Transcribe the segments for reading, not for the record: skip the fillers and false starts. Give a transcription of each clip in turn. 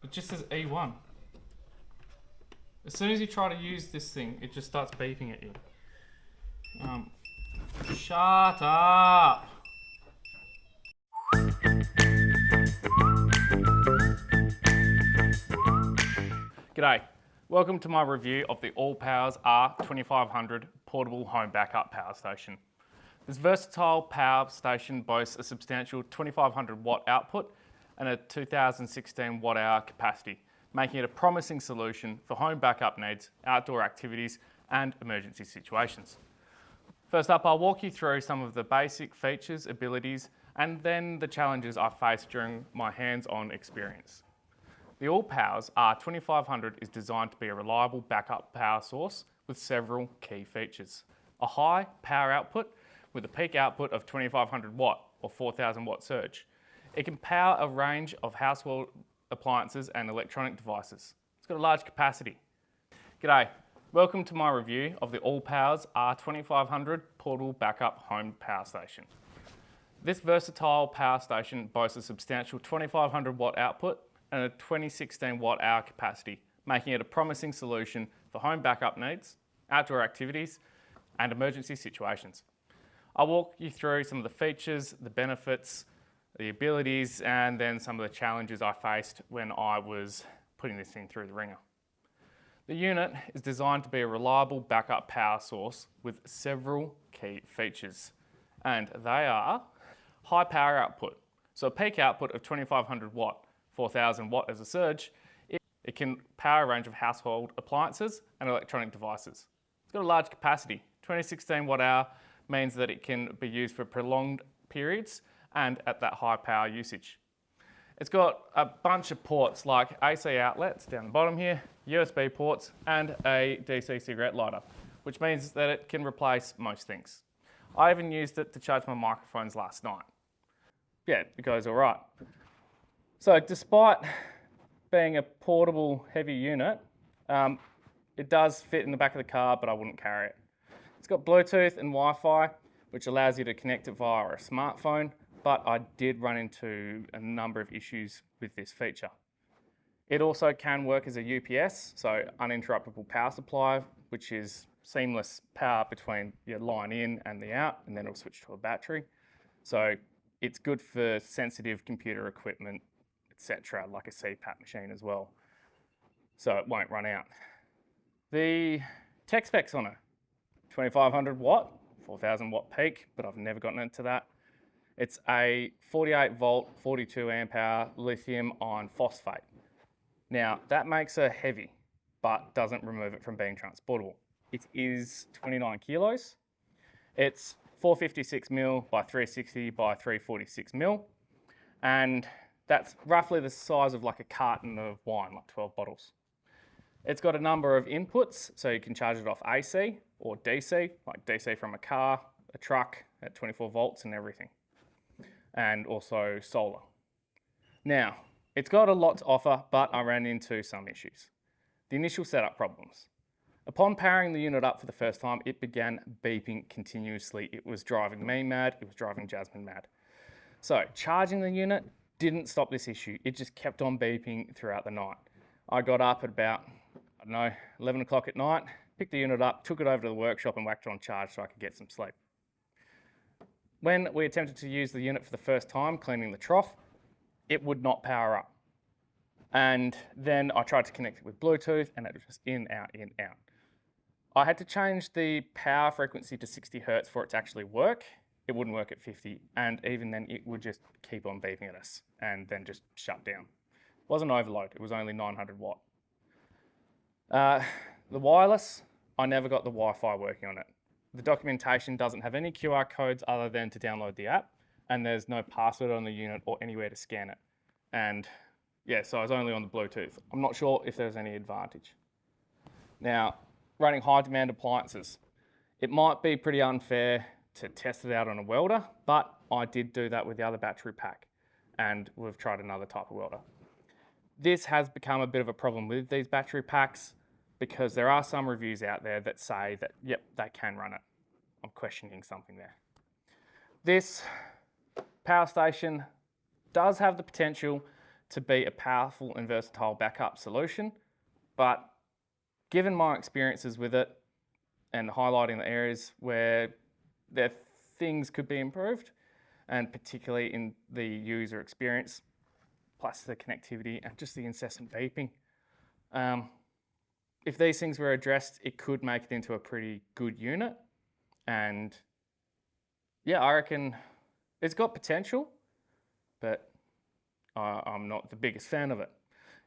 It just says E1. As soon as you try to use this thing, it just starts beeping at you. Shut up! G'day, welcome to my review of the ALLPOWERS R2500 portable home backup power station. This versatile power station boasts a substantial 2500 watt output and a 2016 watt hour capacity, making it a promising solution for home backup needs, outdoor activities and emergency situations. First up, I'll walk you through some of the basic features, abilities and then the challenges I faced during my hands-on experience. The ALLPOWERS R2500 is designed to be a reliable backup power source with several key features. A high power output with a peak output of 2500 watt or 4000 watt surge. It can power a range of household appliances and electronic devices. It's got a large capacity. G'day, welcome to my review of the ALLPOWERS R2500 portable backup home power station. This versatile power station boasts a substantial 2500 watt output and a 2016 watt hour capacity, making it a promising solution for home backup needs, outdoor activities and emergency situations. I'll walk you through some of the features, the benefits, the abilities and then some of the challenges I faced when I was putting this thing through the ringer. The unit is designed to be a reliable backup power source with several key features, and they are high power output. So a peak output of 2500 watt, 4000 watt as a surge. It can power a range of household appliances and electronic devices. It's got a large capacity. 2016 watt hour means that it can be used for prolonged periods and at that high power usage. It's got a bunch of ports like AC outlets down the bottom here, USB ports and a DC cigarette lighter, which means that it can replace most things. I even used it to charge my microphones last night. Yeah, it goes all right. So despite being a portable heavy unit, it does fit in the back of the car, but I wouldn't carry it. It's got Bluetooth and Wi-Fi, which allows you to connect it via a smartphone, but I did run into a number of issues with this feature. It also can work as a UPS, so uninterruptible power supply, which is seamless power between your line in and the out, and then it'll switch to a battery. So it's good for sensitive computer equipment, etc., like a CPAP machine as well, so it won't run out. The tech specs on it, 2500 watt, 4000 watt peak, but I've never gotten into that. It's a 48 volt, 42 amp hour lithium iron phosphate. Now that makes it heavy, but doesn't remove it from being transportable. It is 29 kilos. It's 456 mil by 360 by 346 mil, and that's roughly the size of like a carton of wine, like 12 bottles. It's got a number of inputs, so you can charge it off AC or DC, like DC from a car, a truck at 24 volts and everything, and also solar. Now, it's got a lot to offer, but I ran into some issues. The initial setup problems. Upon powering the unit up for the first time, it began beeping continuously. It was driving me mad, it was driving Jasmine mad. So charging the unit didn't stop this issue. It just kept on beeping throughout the night. I got up at about, 11 o'clock at night, picked the unit up, took it over to the workshop and whacked it on charge so I could get some sleep. When we attempted to use the unit for the first time, cleaning the trough, it would not power up. And then I tried to connect it with Bluetooth and it was just in, out, in, out. I had to change the power frequency to 60 Hertz for it to actually work. It wouldn't work at 50, and even then it would just keep on beeping at us and then just shut down. It wasn't overload, it was only 900 watt. The wireless, I never got the Wi-Fi working on it. The documentation doesn't have any QR codes other than to download the app, and there's no password on the unit or anywhere to scan it. And yeah, so I was only on the Bluetooth. I'm not sure if there's any advantage. Now, running high demand appliances. It might be pretty unfair to test it out on a welder, but I did do that with the other battery pack and we've tried another type of welder. This has become a bit of a problem with these battery packs because there are some reviews out there that say that, yep, they can run it. I'm questioning something there. This power station does have the potential to be a powerful and versatile backup solution, but given my experiences with it and highlighting the areas where there things could be improved, and particularly in the user experience, plus the connectivity and just the incessant beeping. If these things were addressed, it could make it into a pretty good unit. And yeah, I reckon it's got potential, but I'm not the biggest fan of it.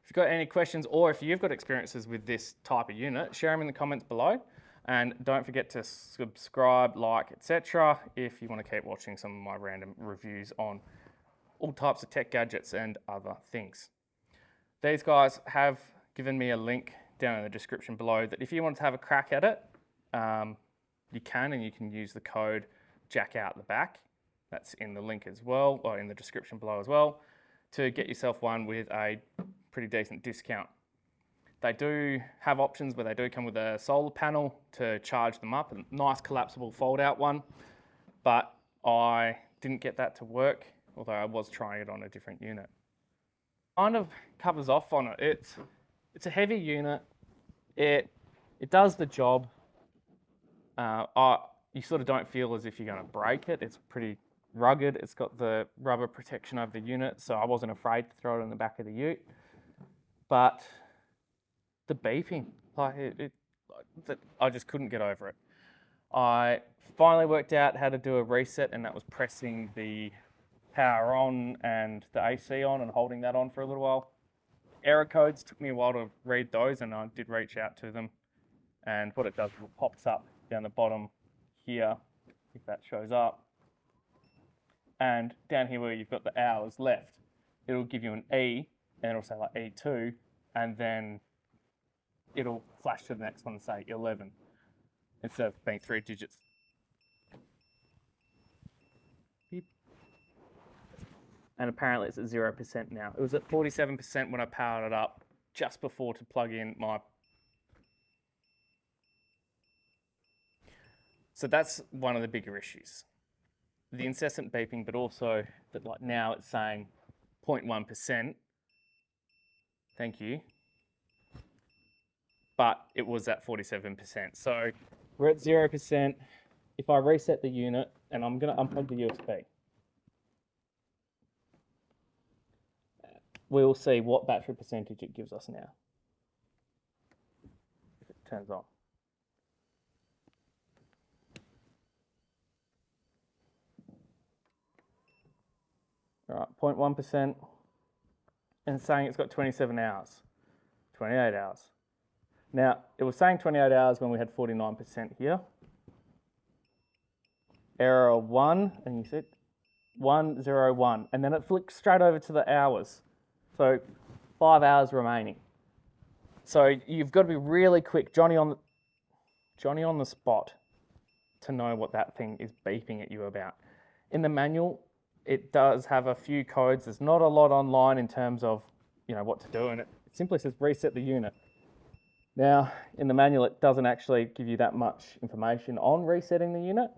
If you've got any questions or if you've got experiences with this type of unit, share them in the comments below. And don't forget to subscribe, like, etc. if you want to keep watching some of my random reviews on all types of tech gadgets and other things. These guys have given me a link down in the description below that if you want to have a crack at it, you can, and you can use the code Jack out the back. That's in the link as well, or in the description below as well, to get yourself one with a pretty decent discount. They do have options where they do come with a solar panel to charge them up, a nice collapsible fold-out one, but I didn't get that to work, although I was trying it on a different unit. Kind of covers off on it. It's a heavy unit. It does the job. You sort of don't feel as if you're going to break it. It's pretty rugged. It's got the rubber protection over the unit, so I wasn't afraid to throw it in the back of the ute. But the beeping, I just couldn't get over it. I finally worked out how to do a reset, and that was pressing the power on and the AC on and holding that on for a little while. Error codes took me a while to read those, and I did reach out to them. And what it does is it pops up down the bottom here, if that shows up. And down here where you've got the hours left, it'll give you an E, and it'll say like E2, and then it'll flash to the next one and say 11, instead of being 3 digits. Beep. And apparently it's at 0% now. It was at 47% when I powered it up just before to plug in my... So that's one of the bigger issues. The incessant beeping, but also that like now it's saying 0.1%. Thank you. But it was at 47%. So we're at 0%. If I reset the unit, and I'm going to unplug the USB, we'll see what battery percentage it gives us now, if it turns on. All right, 0.1%, and it's saying it's got 27 hours, 28 hours. Now, it was saying 28 hours when we had 49% here. Error 1, and you said 101, and then it flicks straight over to the hours. So 5 hours remaining. So you've got to be really quick, Johnny on the spot, to know what that thing is beeping at you about. In the manual, it does have a few codes. There's not a lot online in terms of, what to do, and it simply says reset the unit. Now, in the manual, it doesn't actually give you that much information on resetting the unit.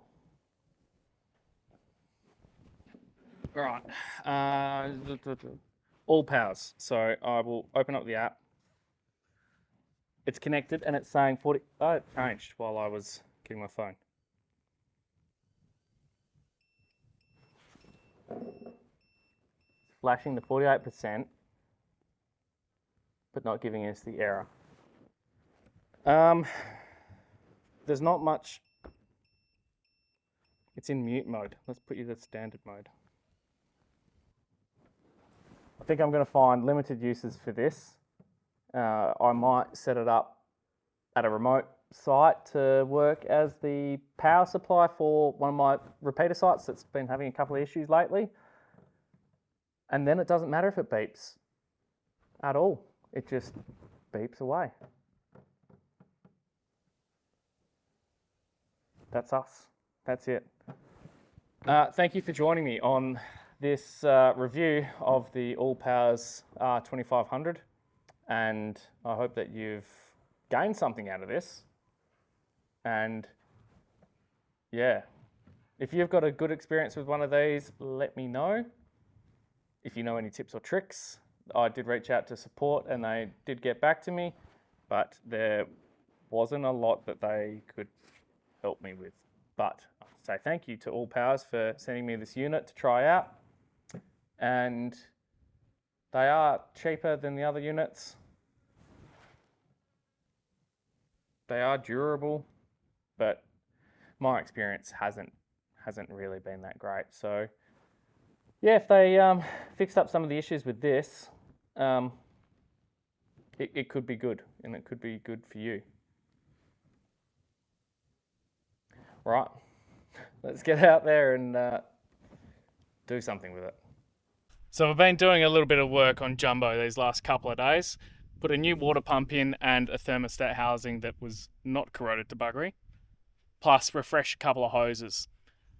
All right, ALLPOWERS. So I will open up the app. It's connected, and it's saying 40. Oh, it changed while I was getting my phone. Flashing the 48%, but not giving us the error. There's not much. It's in mute mode. Let's put you to standard mode. I think I'm going to find limited uses for this. I might set it up at a remote site to work as the power supply for one of my repeater sites that's been having a couple of issues lately. And then it doesn't matter if it beeps at all. It just beeps away. That's us. That's it. Thank you for joining me on this review of the ALLPOWERS R2500. And I hope that you've gained something out of this. And yeah, if you've got a good experience with one of these, let me know. If you know any tips or tricks, I did reach out to support and they did get back to me, but there wasn't a lot that they could help me with. But I say thank you to ALLPOWERS for sending me this unit to try out. And they are cheaper than the other units. They are durable, but my experience hasn't really been that great. So yeah, if they fixed up some of the issues with this, it could be good, and it could be good for you. Right, let's get out there and do something with it. So I've been doing a little bit of work on Jumbo these last couple of days. Put a new water pump in and a thermostat housing that was not corroded to buggery, plus refresh a couple of hoses.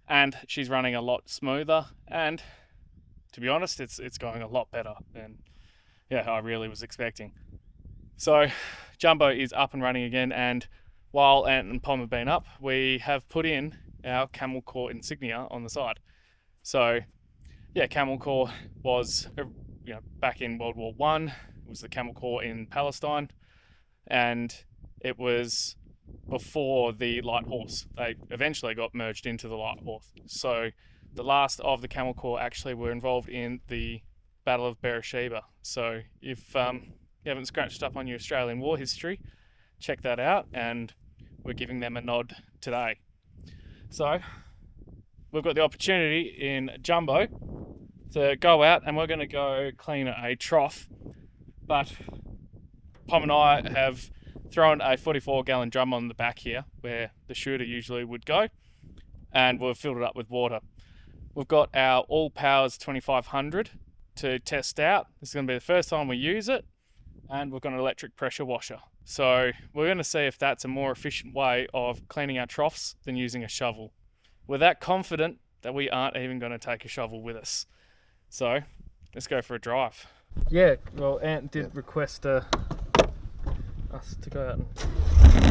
And she's running a lot smoother, and to be honest, it's going a lot better than I really was expecting. So Jumbo is up and running again, and while Ant and Pom have been up, we have put in our Camel Corps insignia on the side. So yeah, Camel Corps was back in World War I. It was the Camel Corps in Palestine, and it was before the Light Horse. They eventually got merged into the Light Horse. So the last of the Camel Corps actually were involved in the Battle of Beersheba. So if you haven't scratched up on your Australian war history, check that out, and we're giving them a nod today. So we've got the opportunity in Jumbo to go out, and we're going to go clean a trough, but Pom and I have thrown a 44-gallon drum on the back here where the shooter usually would go, and we've filled it up with water. We've got our ALLPOWERS 2500 to test out. This is going to be the first time we use it, and we've got an electric pressure washer. So we're going to see if that's a more efficient way of cleaning our troughs than using a shovel. We're that confident that we aren't even going to take a shovel with us. So let's go for a drive. Yeah, well, Ant did request us to go out and...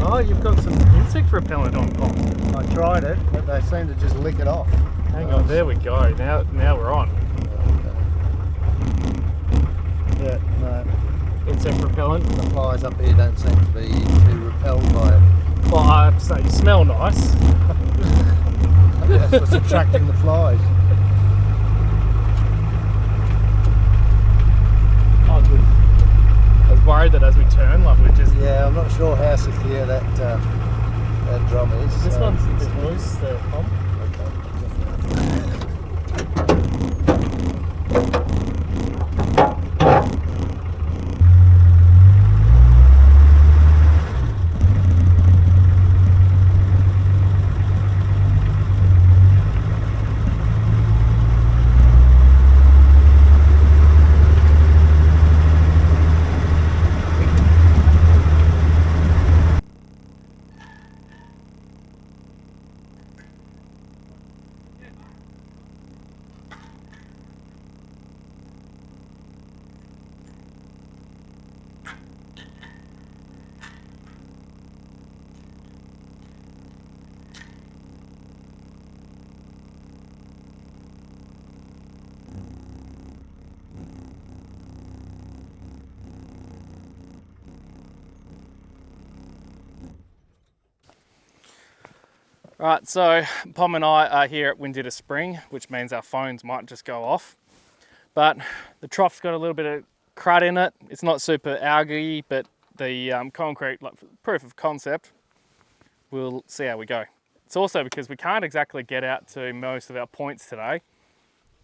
Oh, you've got some insect repellent on, Pom. I tried it, but they seem to just lick it off. Hang on, there we go. Now we're on. Yeah, no. Insect repellent. The flies up here don't seem to be too repelled by it. Well, I have to say, you smell nice. Maybe that's what's attracting the flies. Oh, good. I was worried that as we turn, like we're just... Yeah, I'm not sure how secure that drum is. This one's a bit loose there, Pom. Right, so Pom and I are here at Windita Spring, which means our phones might just go off. But the trough's got a little bit of crud in it. It's not super algae, but the concrete, like proof of concept, we'll see how we go. It's also because we can't exactly get out to most of our points today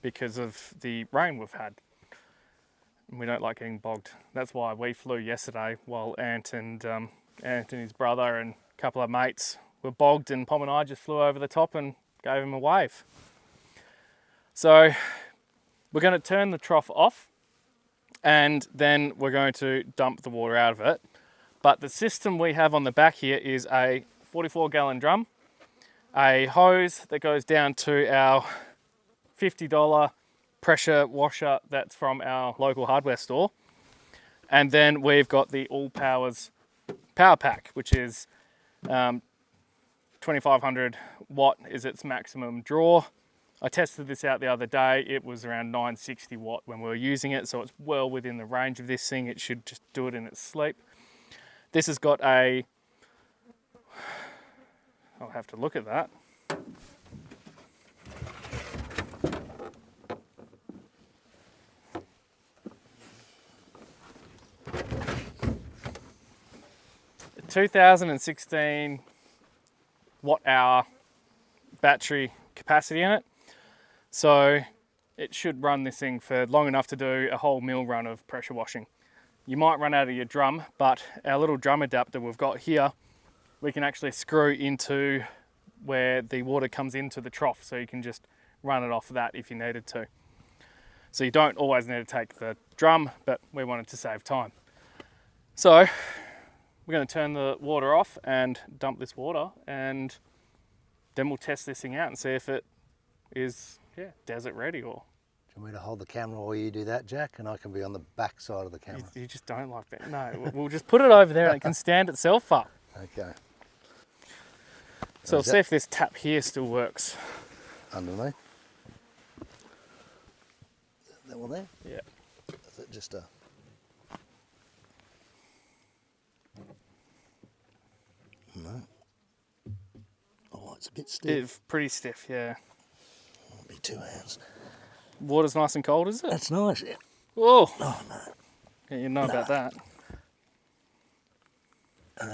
because of the rain we've had. We don't like getting bogged. That's why we flew yesterday while Ant and his brother and a couple of mates were bogged, and Pom and I just flew over the top and gave him a wave. So we're going to turn the trough off, and then we're going to dump the water out of it. But the system we have on the back here is a 44-gallon drum, a hose that goes down to our $50 pressure washer that's from our local hardware store, and then we've got the ALLPOWERS power pack, which is 2500 watt is its maximum draw. I tested this out the other day. It was around 960 watt when we were using it, so it's well within the range of this thing. It should just do it in its sleep. This has got a, I'll have to look at that. A 2016 watt hour battery capacity in it. So it should run this thing for long enough to do a whole mill run of pressure washing. You might run out of your drum, but our little drum adapter we've got here, we can actually screw into where the water comes into the trough, so you can just run it off of that if you needed to. So you don't always need to take the drum, but we wanted to save time. So we're going to turn the water off and dump this water, and then we'll test this thing out and see if it is desert ready. Or Do you want me to hold the camera while you do that, Jack? And I can be on the back side of the camera. you just don't like that. No, we'll just put it over there and it can stand itself up. Okay. So we'll see if this tap here still works. Underneath. That one there? Yeah. Is it just a... No. Oh, it's a bit stiff. It's pretty stiff, yeah. Might be 2 hands. Water's nice and cold, is it? That's nice, yeah. Whoa! Oh, no. Yeah, you know about that.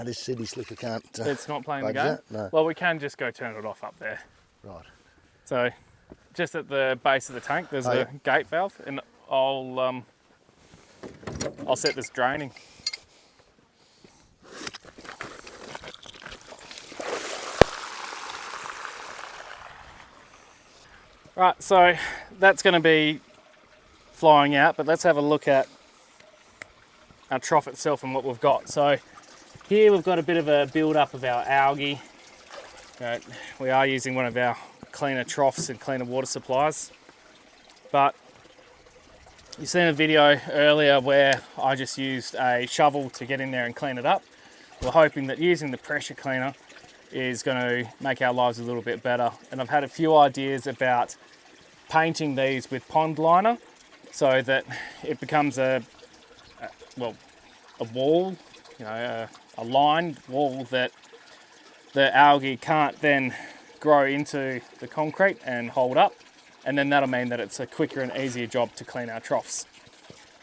This city slicker can't... It's not playing the budge game? that? No. Well, we can just go turn it off up there. Right. So, just at the base of the tank, there's a gate valve, and I'll set this draining. Right, so that's going to be flying out, but let's have a look at our trough itself and what we've got. So here we've got a bit of a build-up of our algae. We are using one of our cleaner troughs and cleaner water supplies, but you've seen a video earlier where I just used a shovel to get in there and clean it up. We're hoping that using the pressure cleaner is going to make our lives a little bit better. And I've had a few ideas about painting these with pond liner so that it becomes a wall, a lined wall that the algae can't then grow into the concrete and hold up. And then that'll mean that it's a quicker and easier job to clean our troughs.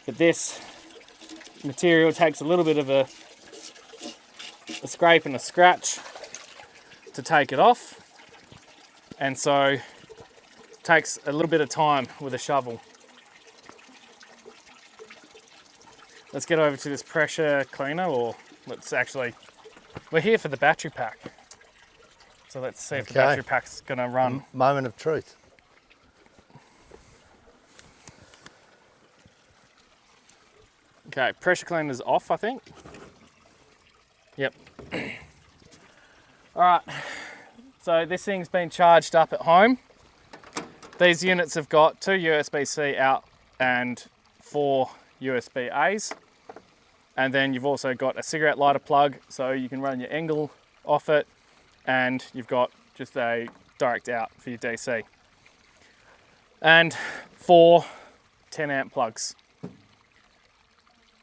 But this material takes a little bit of a scrape and a scratch to take it off, and so takes a little bit of time with a shovel. Let's get over to this pressure cleaner, or we're here for the battery pack. So let's see if the battery pack's gonna run. Moment of truth. Okay, pressure cleaner's off, I think. Yep. All right, so this thing's been charged up at home. These units have got 2 USB-C out and 4 USB-A's. And then you've also got a cigarette lighter plug, so you can run your Engel off it, and you've got just a direct out for your DC. And 4 10 amp plugs.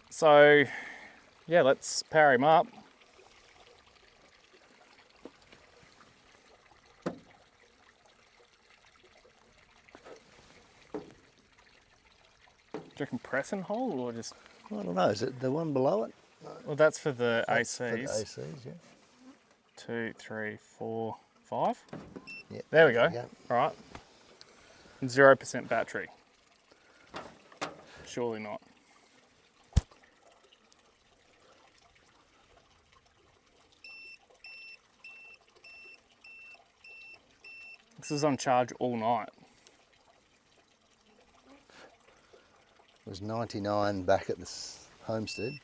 So yeah, let's power him up. Do you reckon press and hold, or just... I don't know, is it the one below it? Well, that's for the That's ACs. for the ACs, yeah. 2, 3, 4, 5. Yep. There we go. Yeah. Right. 0% battery. Surely not. This is on charge all night. It was 99 back at this homestead.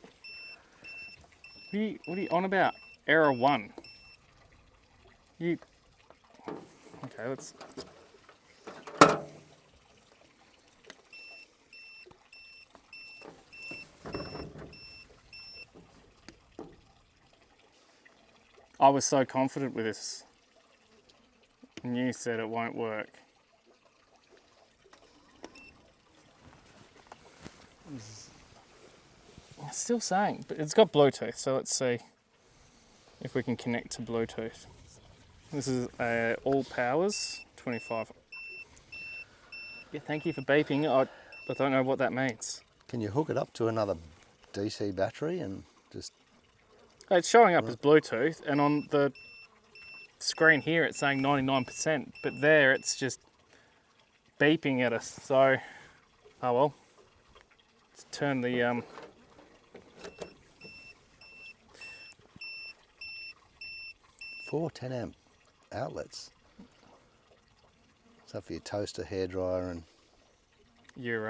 What are you on about? Error 1. Okay, let's... I was so confident with this, and you said it won't work. It's still saying, but it's got Bluetooth, so let's see if we can connect to Bluetooth. This is a ALLPOWERS 25. Yeah, thank you for beeping. I don't know what that means. Can you hook it up to another DC battery and just... It's showing up as Bluetooth, and on the screen here it's saying 99%, but there it's just beeping at us. So, oh well. Let's turn the 4 10 amp outlets. So for your toaster, hairdryer, and your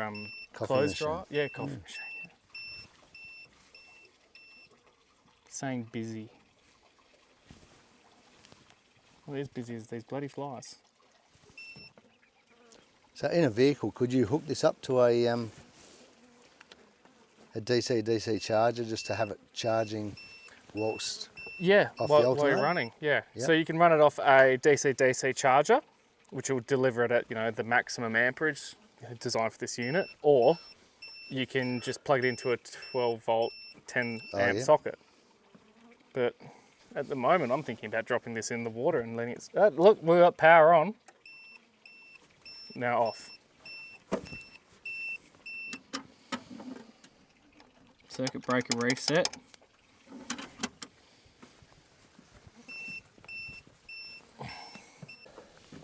coffee clothes machine. dryer. Yeah, coffee machine. Yeah. Saying busy. Well, it is busy as these bloody flies. So in a vehicle, could you hook this up to a DC charger just to have it charging whilst Yeah, off the while alternator? you're running. Yeah. Yep. So you can run it off a DC charger, which will deliver it at the maximum amperage designed for this unit, or you can just plug it into a 12 volt 10 amp yeah. socket. But at the moment, I'm thinking about dropping this in the water and letting it. Look, we've got power on. Now off. Circuit breaker reset.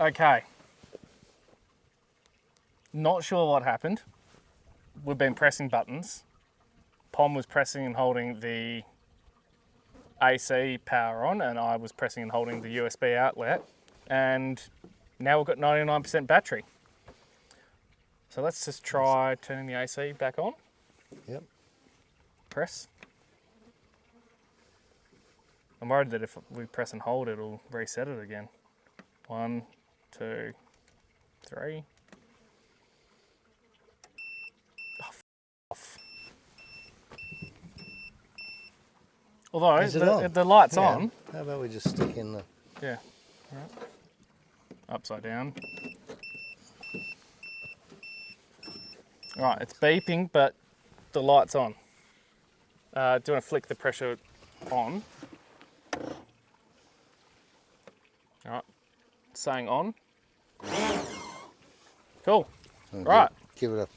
Okay. Not sure what happened. We've been pressing buttons. Pom was pressing and holding the AC power on, and I was pressing and holding the USB outlet, and now we've got 99% battery. So let's just try turning the AC back on. Yep. Press. I'm worried that if we press and hold, it'll reset it again. 1, 2, 3. Oh, off. Although Is it on? the light's Yeah. on. How about we just stick in the... Yeah. All right. Upside down. All right, it's beeping, but the light's on. Do you want to flick the pressure on? All right, saying on. Cool. Right. Give it a...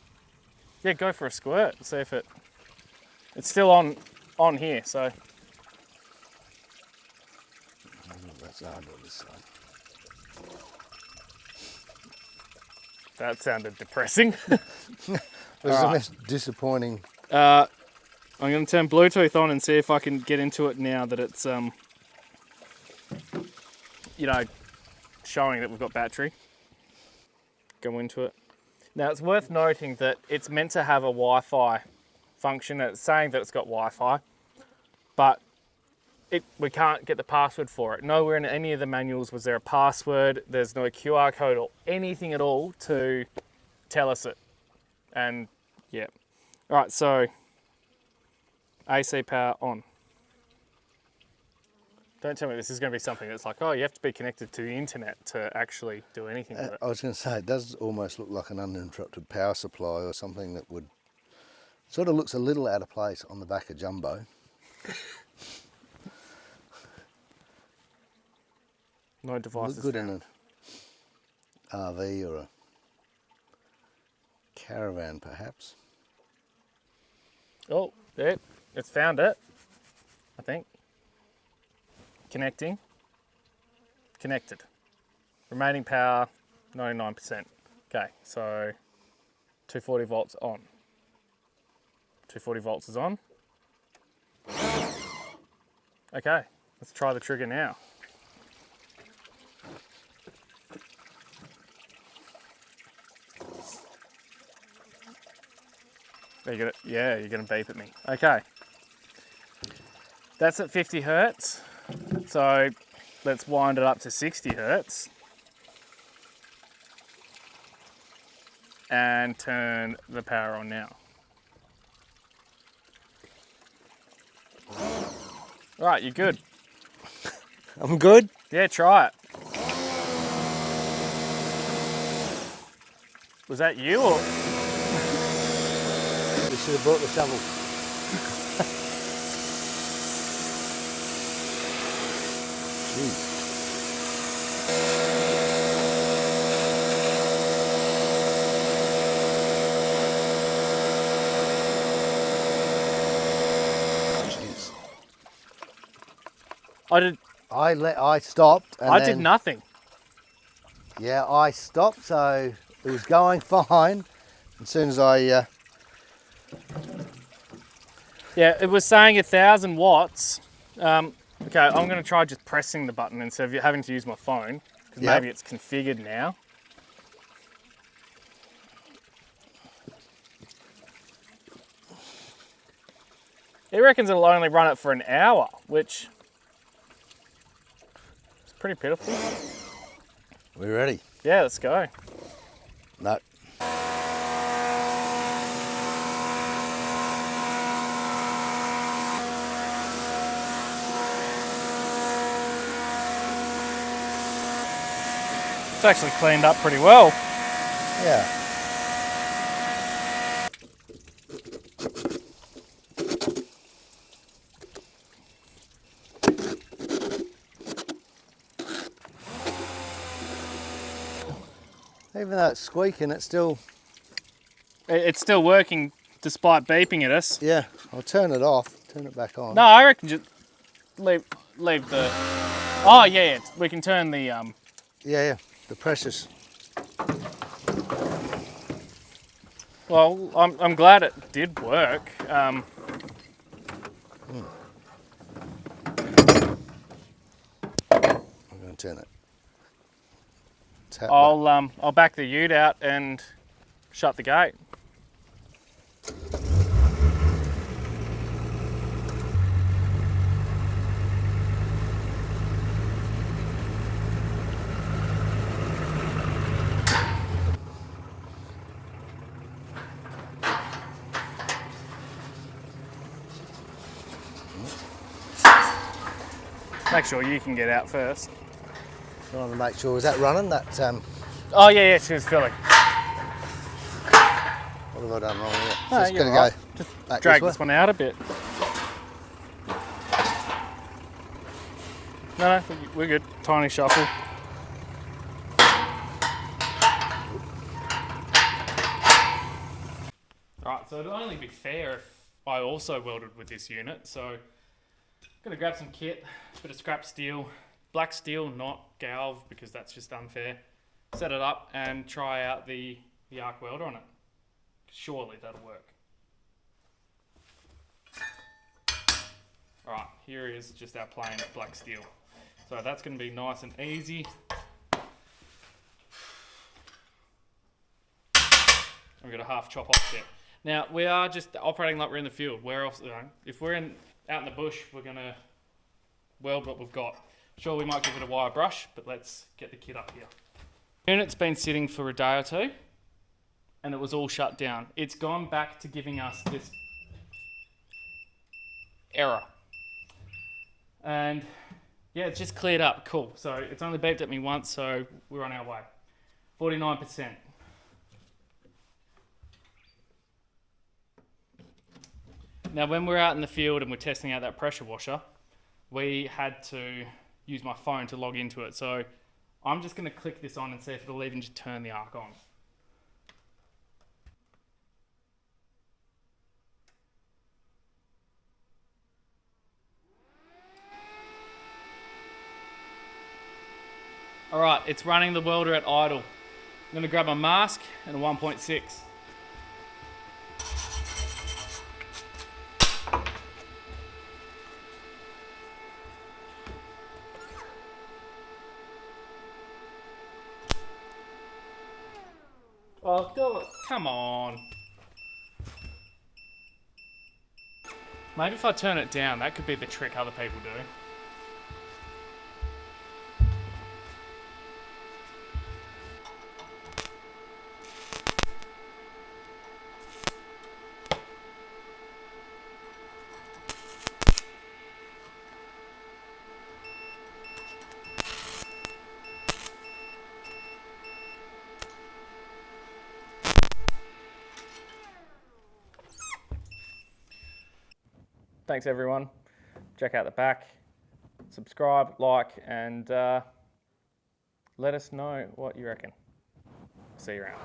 Yeah, go for a squirt. See if it's still on here. So That's hard on this side. that sounded depressing. It was the most disappointing. I'm going to turn Bluetooth on and see if I can get into it now that it's showing that we've got battery. Go into it. Now it's worth noting that it's meant to have a Wi-Fi function. It's saying that it's got Wi-Fi, but we can't get the password for it. Nowhere in any of the manuals was there a password. There's no QR code or anything at all to tell us it. And yeah. All right, so AC power on. Don't tell me this is going to be something that's like, oh, you have to be connected to the internet to actually do anything with it. I was going to say, it does almost look like an uninterrupted power supply or something that would... Sort of looks a little out of place on the back of Jumbo. No devices. Look good in an RV or a caravan, perhaps. Oh, yeah, it's found it, I think. Connecting. Connected. Remaining power, 99%. Okay, so 240 volts on. 240 volts is on. Okay, let's try the trigger now. You're gonna beep at me. Okay. That's at 50 hertz. So let's wind it up to 60 hertz. And turn the power on now. Right, you're good. I'm good. Yeah, try it. Was that you or? Just should have brought the shovel. Jeez. I stopped. And I did nothing. Yeah, I stopped, so it was going fine. As soon as I... Yeah, it was saying 1,000 watts. Okay, I'm going to try just pressing the button instead of having to use my phone, because maybe it's configured now. He reckons it'll only run it for an hour, which is pretty pitiful. We ready? Yeah, let's go. No. It's actually cleaned up pretty well. Yeah. Even though it's squeaking, it's still... It's still working despite beeping at us. Yeah, I'll turn it off, turn it back on. No, I reckon just leave the... Oh, yeah, we can turn the... Yeah, the pressures. Well, I'm glad it did work. I'm going to turn it. I'll back the ute out and shut the gate. Make sure you can get out first. I want to make sure, is that running? That Oh yeah, she was filling. what have I done wrong here? No, Just you're gonna right. go Just back drag this this one out a bit. No, we're good. Tiny shuffle. Alright, so it'd only be fair if I also welded with this unit, so I'm gonna grab some kit, a bit of scrap steel, black steel, not galv, because that's just unfair. Set it up and try out the arc welder on it. Surely that'll work. Alright, here is just our plain black steel. So that's going to be nice and easy. We've got a half chop off there. Now, we are just operating like we're in the field. Where else, if we're out in the bush, we're going to weld what we've got. Sure, we might give it a wire brush, but let's get the kit up here. The unit's been sitting for a day or two, and it was all shut down. It's gone back to giving us this error. And yeah, it's just cleared up. Cool. So it's only beeped at me once, so we're on our way. 49%. Now, when we're out in the field and we're testing out that pressure washer, we had to use my phone to log into it. So I'm just going to click this on and see if it'll even just turn the arc on. All right, it's running the welder at idle. I'm going to grab my mask and a 1.6. Oh, come on. Maybe if I turn it down, that could be the trick other people do. Thanks everyone. Check out the back, subscribe, like, and let us know what you reckon. See you around.